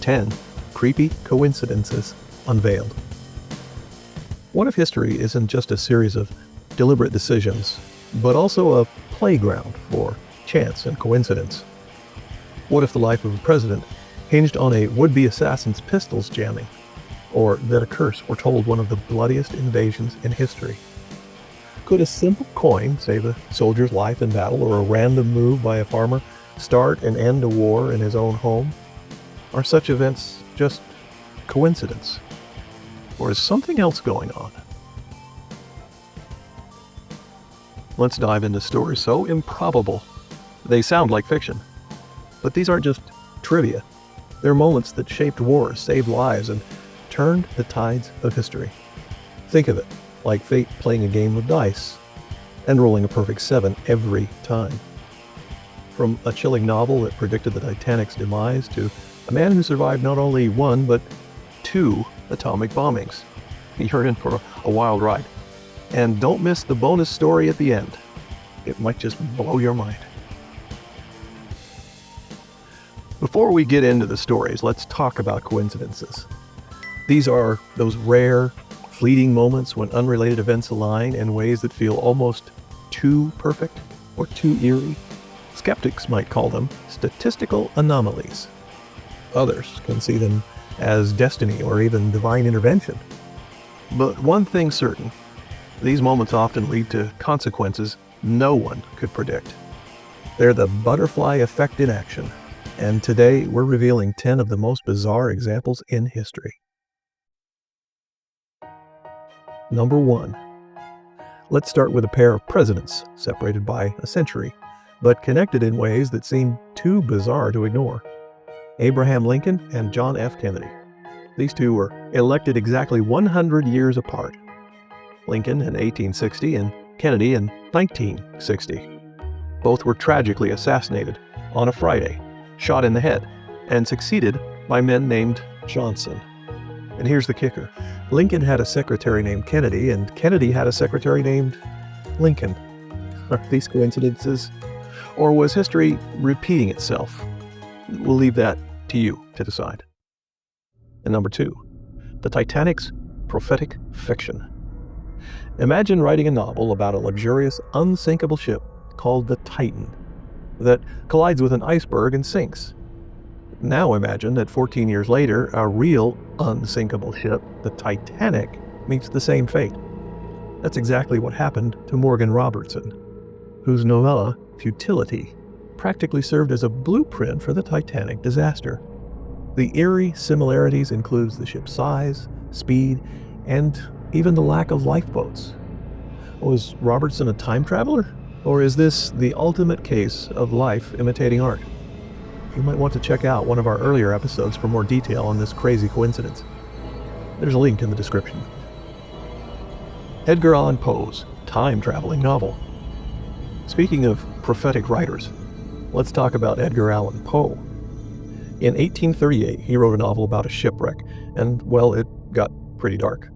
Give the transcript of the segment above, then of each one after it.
10 Creepy Coincidences Unveiled. What if history isn't just a series of deliberate decisions, but also a playground for chance and coincidence? What if the life of a president hinged on a would-be assassin's pistols jamming, or that a curse foretold one of the bloodiest invasions in history? Could a simple coin save a soldier's life in battle, or a random move by a farmer start and end a war in his own home? Are such events just coincidence? Or is something else going on? Let's dive into stories so improbable they sound like fiction. But these aren't just trivia. They're moments that shaped wars, saved lives, and turned the tides of history. Think of it like fate playing a game of dice and rolling a perfect 7 every time. From a chilling novel that predicted the Titanic's demise to a man who survived not only 1 but 2 atomic bombings. You're in for a wild ride. And don't miss the bonus story at the end. It might just blow your mind. Before we get into the stories, let's talk about coincidences. These are those rare, fleeting moments when unrelated events align in ways that feel almost too perfect or too eerie. Skeptics might call them statistical anomalies. Others can see them as destiny or even divine intervention. But one thing's certain, these moments often lead to consequences no one could predict. They're the butterfly effect in action, and today we're revealing 10 of the most bizarre examples in history. Number 1. Let's start with a pair of presidents separated by a century, but connected in ways that seem too bizarre to ignore. Abraham Lincoln and John F. Kennedy. These two were elected exactly 100 years apart. Lincoln in 1860 and Kennedy in 1960. Both were tragically assassinated on a Friday, shot in the head, and succeeded by men named Johnson. And here's the kicker. Lincoln had a secretary named Kennedy, and Kennedy had a secretary named Lincoln. Are these coincidences? Or was history repeating itself? We'll leave that to you to decide. And number 2, the Titanic's prophetic fiction. Imagine writing a novel about a luxurious, unsinkable ship called the Titan that collides with an iceberg and sinks. Now imagine that 14 years later, a real unsinkable ship, the Titanic, meets the same fate. That's exactly what happened to Morgan Robertson, whose novella, Futility, practically served as a blueprint for the Titanic disaster. The eerie similarities includes the ship's size, speed, and even the lack of lifeboats. Was Robertson a time traveler? Or is this the ultimate case of life imitating art? You might want to check out one of our earlier episodes for more detail on this crazy coincidence. There's a link in the description. Edgar Allan Poe's time-traveling novel. Speaking of prophetic writers, let's talk about Edgar Allan Poe. In 1838, he wrote a novel about a shipwreck, and, well, it got pretty dark,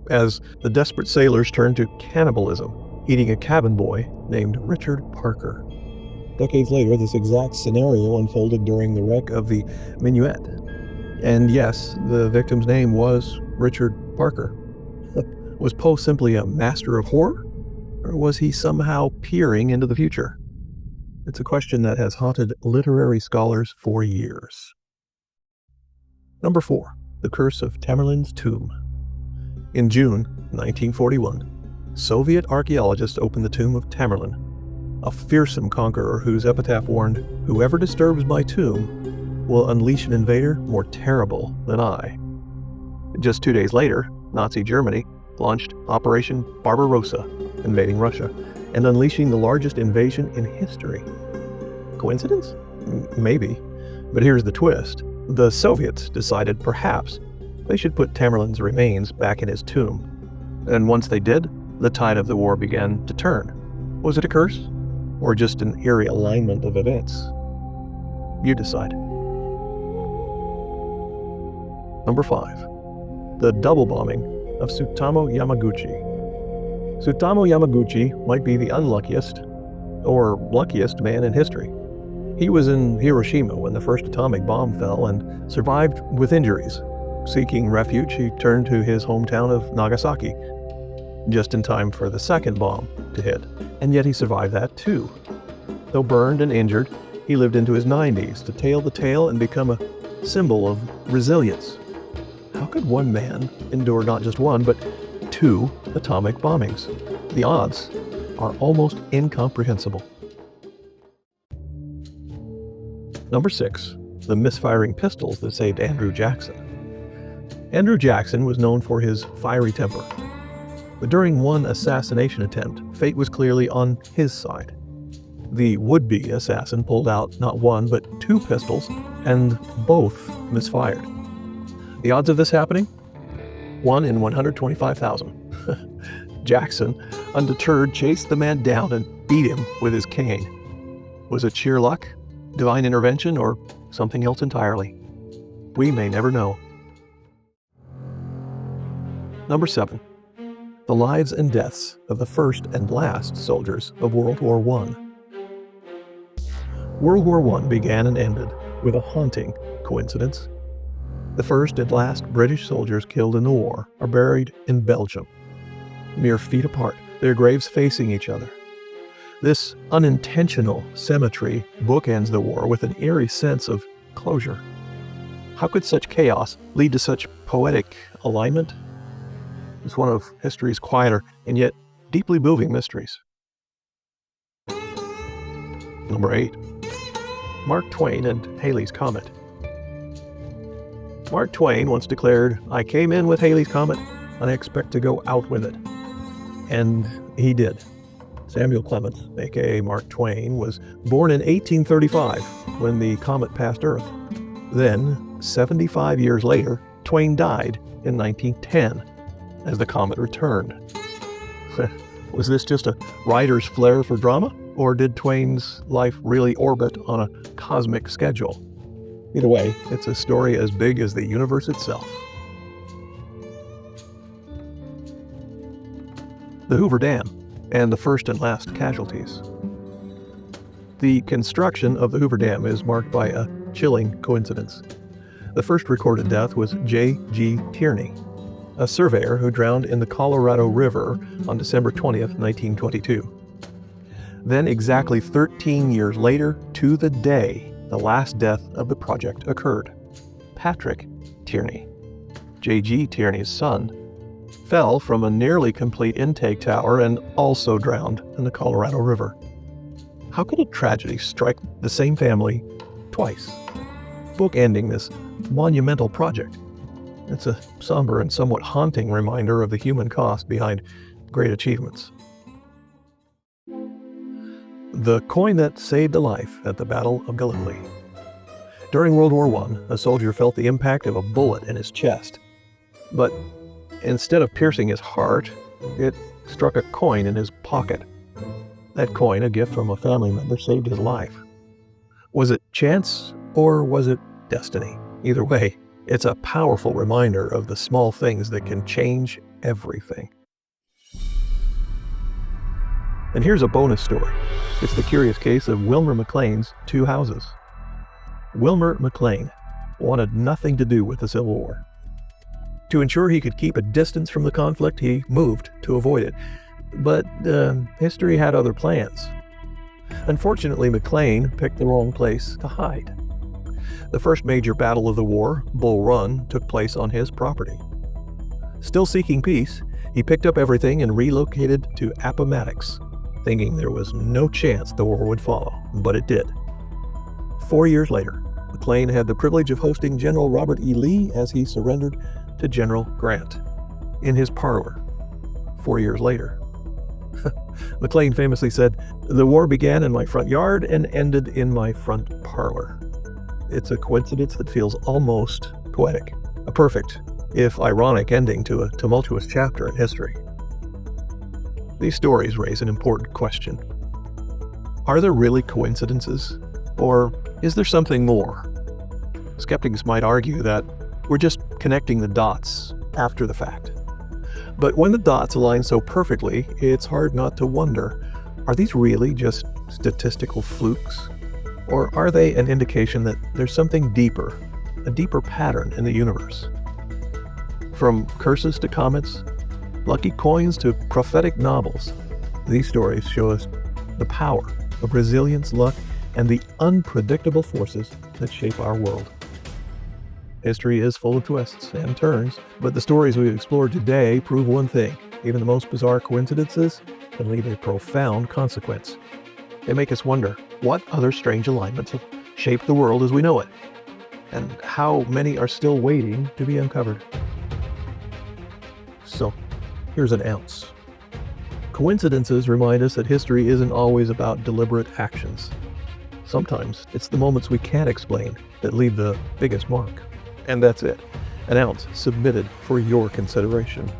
as the desperate sailors turned to cannibalism, eating a cabin boy named Richard Parker. Decades later, this exact scenario unfolded during the wreck of the Minuet. And yes, the victim's name was Richard Parker. Was Poe simply a master of horror? Or was he somehow peering into the future? It's a question that has haunted literary scholars for years. Number 4, The Curse of Tamerlane's Tomb. In June 1941, Soviet archaeologists opened the tomb of Tamerlane, a fearsome conqueror whose epitaph warned, "Whoever disturbs my tomb will unleash an invader more terrible than I." Just 2 days later, Nazi Germany launched Operation Barbarossa, invading Russia and unleashing the largest invasion in history. Coincidence? Maybe. But here's the twist. The Soviets decided perhaps they should put Tamerlane's remains back in his tomb. And once they did, the tide of the war began to turn. Was it a curse? Or just an eerie alignment of events? You decide. Number 5. The double bombing of Tsutomu Yamaguchi. Tsutomu Yamaguchi might be the unluckiest or luckiest man in history. He was in Hiroshima when the first atomic bomb fell and survived with injuries. Seeking refuge, he turned to his hometown of Nagasaki, just in time for the second bomb to hit. And yet he survived that too. Though burned and injured, he lived into his 90s to tell the tale and become a symbol of resilience. How could one man endure not just one, but 2 atomic bombings? The odds are almost incomprehensible. Number 6. The misfiring pistols that saved Andrew Jackson. Andrew Jackson was known for his fiery temper. But during one assassination attempt, fate was clearly on his side. The would-be assassin pulled out not 1 but 2 pistols, and both misfired. The odds of this happening? 1 in 125,000. Jackson, undeterred, chased the man down and beat him with his cane. Was it sheer luck, divine intervention, or something else entirely? We may never know. Number 7. The lives and deaths of the first and last soldiers of World War I. World War I began and ended with a haunting coincidence. The first and last British soldiers killed in the war are buried in Belgium, mere feet apart, their graves facing each other. This unintentional symmetry bookends the war with an eerie sense of closure. How could such chaos lead to such poetic alignment? It's one of history's quieter and yet deeply moving mysteries. Number 8. Mark Twain and Halley's Comet. Mark Twain once declared, "I came in with Halley's Comet, and I expect to go out with it." And he did. Samuel Clemens, aka Mark Twain, was born in 1835 when the comet passed Earth. Then, 75 years later, Twain died in 1910 as the comet returned. Was this just a writer's flair for drama, or did Twain's life really orbit on a cosmic schedule? Either way, it's a story as big as the universe itself. The Hoover Dam and the first and last casualties. The construction of the Hoover Dam is marked by a chilling coincidence. The first recorded death was J.G. Tierney, a surveyor who drowned in the Colorado River on December 20th, 1922. Then, exactly 13 years later, to the day, the last death of the project occurred. Patrick Tierney, J.G. Tierney's son, fell from a nearly complete intake tower and also drowned in the Colorado River. How could a tragedy strike the same family twice, bookending this monumental project? It's a somber and somewhat haunting reminder of the human cost behind great achievements. The coin that saved a life at the Battle of Gallipoli. During World War I, a soldier felt the impact of a bullet in his chest. But instead of piercing his heart, it struck a coin in his pocket. That coin, a gift from a family member, saved his life. Was it chance or was it destiny? Either way, it's a powerful reminder of the small things that can change everything. And here's a bonus story. It's the curious case of Wilmer McLean's 2 houses. Wilmer McLean wanted nothing to do with the Civil War. To ensure he could keep a distance from the conflict, he moved to avoid it. But history had other plans. Unfortunately, McLean picked the wrong place to hide. The first major battle of the war, Bull Run, took place on his property. Still seeking peace, he picked up everything and relocated to Appomattox, thinking there was no chance the war would follow, but it did. 4 years later, McLean had the privilege of hosting General Robert E. Lee as he surrendered to General Grant in his parlor 4 years later. McLean famously said, "The war began in my front yard and ended in my front parlor." It's a coincidence that feels almost poetic, a perfect, if ironic, ending to a tumultuous chapter in history. These stories raise an important question. Are there really coincidences, or is there something more? Skeptics might argue that we're just connecting the dots after the fact. But when the dots align so perfectly, it's hard not to wonder, are these really just statistical flukes? Or are they an indication that there's something deeper, a deeper pattern in the universe? From curses to comets, lucky coins to prophetic novels, these stories show us the power of resilience, luck, and the unpredictable forces that shape our world. History is full of twists and turns, but the stories we've explored today prove one thing: even the most bizarre coincidences can leave a profound consequence. They make us wonder, what other strange alignments have shaped the world as we know it? And how many are still waiting to be uncovered? So, here's an ounce. Coincidences remind us that history isn't always about deliberate actions. Sometimes it's the moments we can't explain that leave the biggest mark. And that's it. An ounce submitted for your consideration.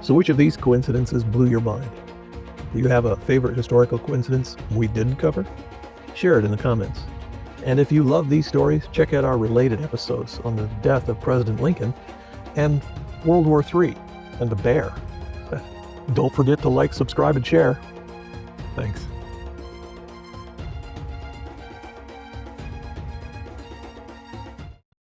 So which of these coincidences blew your mind? Do you have a favorite historical coincidence we didn't cover? Share it in the comments. And if you love these stories, check out our related episodes on the death of President Lincoln and World War III and the bear. Don't forget to like, subscribe, and share. Thanks.